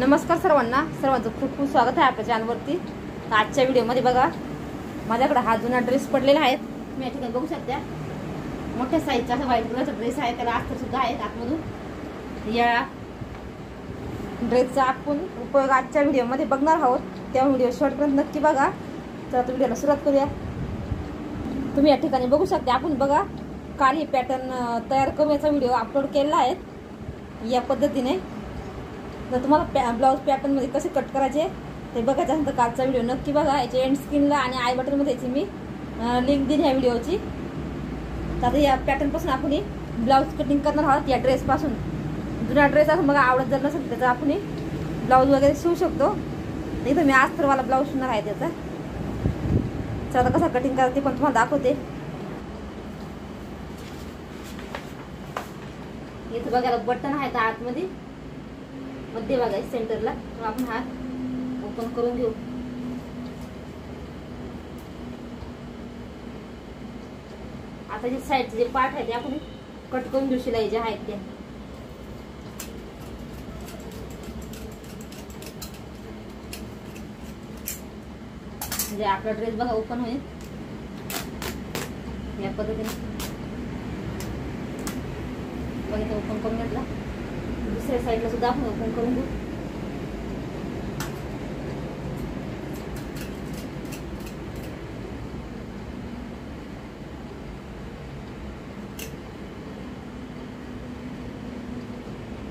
नमस्कार सर्वांचं खूप खूप स्वागत आहे आपल्या चॅनलवरती। आजच्या व्हिडिओमध्ये बघा माझ्याकडे हा जुना ड्रेस पडलेला आहे। तुम्ही या ठिकाणी बघू शकता मोठ्या साईजचा व्हाईट कलरचा ड्रेस आहे, त्याला अस्तर सुद्धा आहे आतमधून। या ड्रेसचा आपण उपयोग आजच्या व्हिडिओमध्ये बघणार आहोत, त्या व्हिडिओ शेवटपर्यंत नक्की बघा। तर व्हिडिओला सुरुवात करूया। तुम्ही या ठिकाणी बघू शकता आपण बघा काल हे पॅटर्न तयार करून याचा व्हिडिओ अपलोड केलेला आहे या पद्धतीने। जर तुम्हाला ब्लाउज पॅटर्न मध्ये कसे कट करायचे ते बघायचं असेल तर कालचा व्हिडिओ नक्की बघा। याचे एंड स्क्रीनला आणि आय बटन मध्ये याची मी लिंक दिली आहे व्हिडिओची। तर या पॅटर्न पासून आपण ब्लाउज कटिंग करणार आहोत। या ड्रेस पासून जुना ड्रेस असून बघा आवडत जर नसेल त्याचा आपण ब्लाउज वगैरे शिवू शकतो। इथं मी अस्तरवाला ब्लाउज शिवणार आहे त्याचा। चला कसं कटिंग करायचं ते पण तुम्हाला दाखवते। इथं बघायला बटन आहे आतमध्ये मध्य भाग आहे सेंटरला, तर आपण हा ओपन करून घेऊ। आता जे साईडचे जे पार्ट आहे ते आपण कट करून घेऊ, शिलाई जे आहेत ते। म्हणजे आपला ड्रेस बघा ओपन होईल या पद्धतीने। बघा ओपन करून घेतला, दुसऱ्या साईडला सुद्धा आपण ओपन करून घेऊ।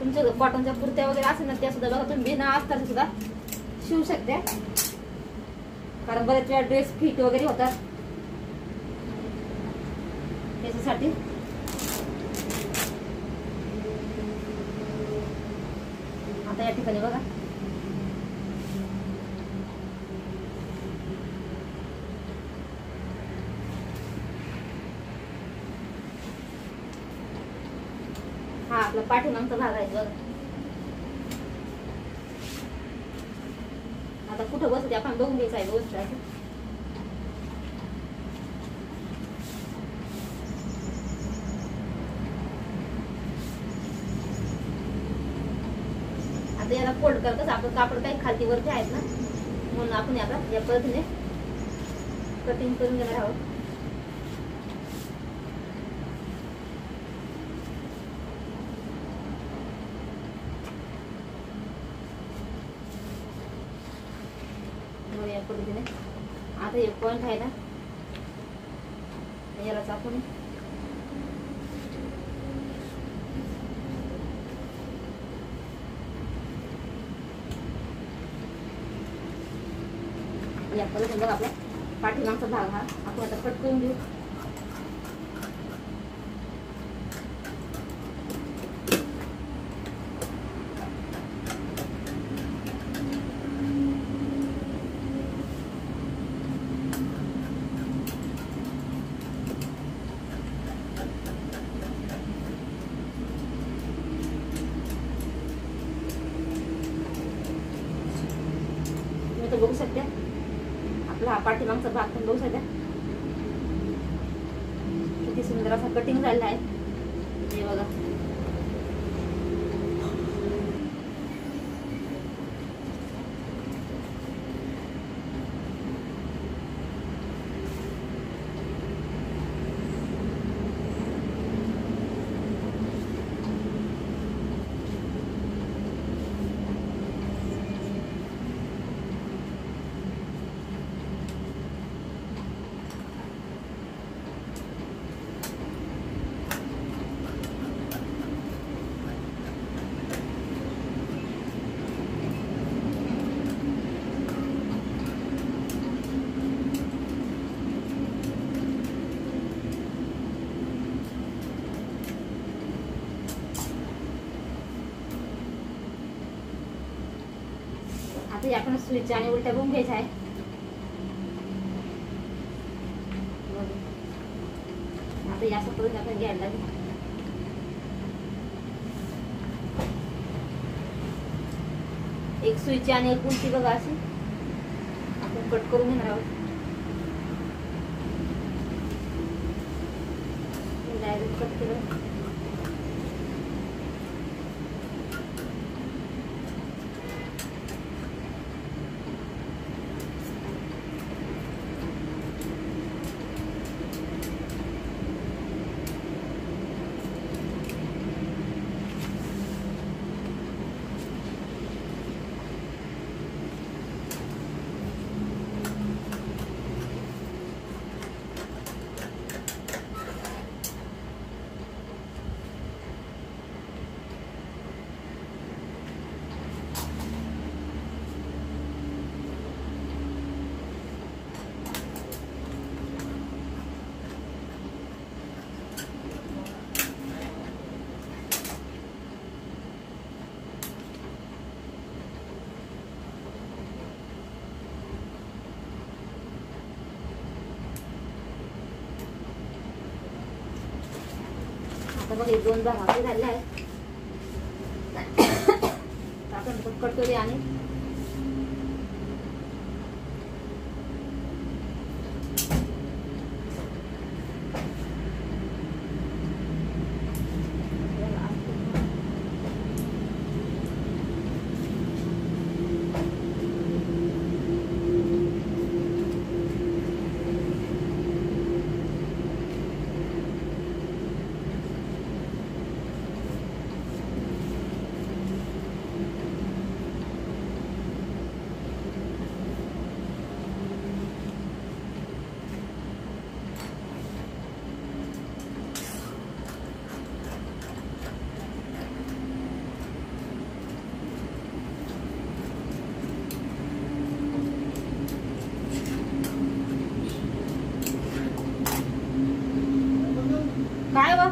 तुमच्या कॉटनच्या कुर्त्या वगैरे असेल ना त्या सुद्धा बघा तुम्ही बिना अस्तर सुद्धा शिवू शकता, कारण बरेच वेळा ड्रेस फिट वगैरे होतात त्याच्यासाठी। आता या ठिकाणी बघा हा आपला पाठीमागचा भाग आहे बघा। आता कुठं बसते आपण बघून घ्यायचं आहे व्यवस्थित। आता याला फोल्ड करताच आपलं कापड काही खालती वरती आहेत ना, म्हणून आपण आता या पद्धतीने कटिंग करून घेणार आहोत। या पद्धतीने आता एक पॉइंट आहे ना यालाच आपण या पद्धतीने बघा आपला पाठीमागचा भाग हा आपण आता कट करून घेऊ। तुम्ही बघू शकता आपला हा पाठीमागचा भाग पण बघू शकता किती सुंदर असा कटिंग झालेला आहे हे बघा। आता आपण स्विच आणि उलट्या बघून घ्यायचा आहे। आता या पद्धतीने आपण घ्यायला लागेल। एक स्विच आणि एक उलटी बघा अशी आपण कट करून घेणार आहोत। डायरेक्ट कट केलं बघा 2 भाकरी झाले आहेत. आपण कट करूया आणि काय बा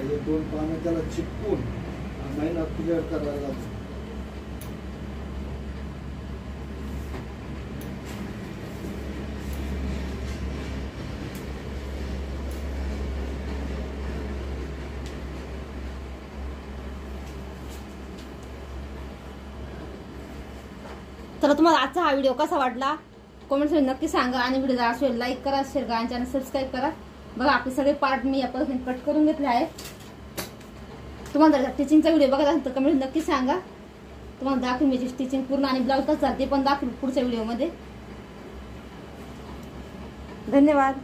हे 2 पानं त्याला चिपकून महिना क्लिअर करायला लागतो. तर तुम्हाला आजचा हा व्हिडिओ कसा वाटला कमेंट्समध्ये नक्की सांगा आणि व्हिडिओ जर असेल लाईक करा, शेअर करा आणि चॅनल सबस्क्राईब करा. बघा आपले सगळे पार्ट मी या पद्धतीने कट करून घेतले आहे. तुम्हाला जर स्टिचिंगचा व्हिडिओ बघायचा असेल तर कमेंट नक्की सांगा. तुम्हाला दाखवून मी स्टिचिंग पूर्ण आणि ब्लाउज कसं ते पण दाखवू पुढच्या व्हिडिओमध्ये. धन्यवाद.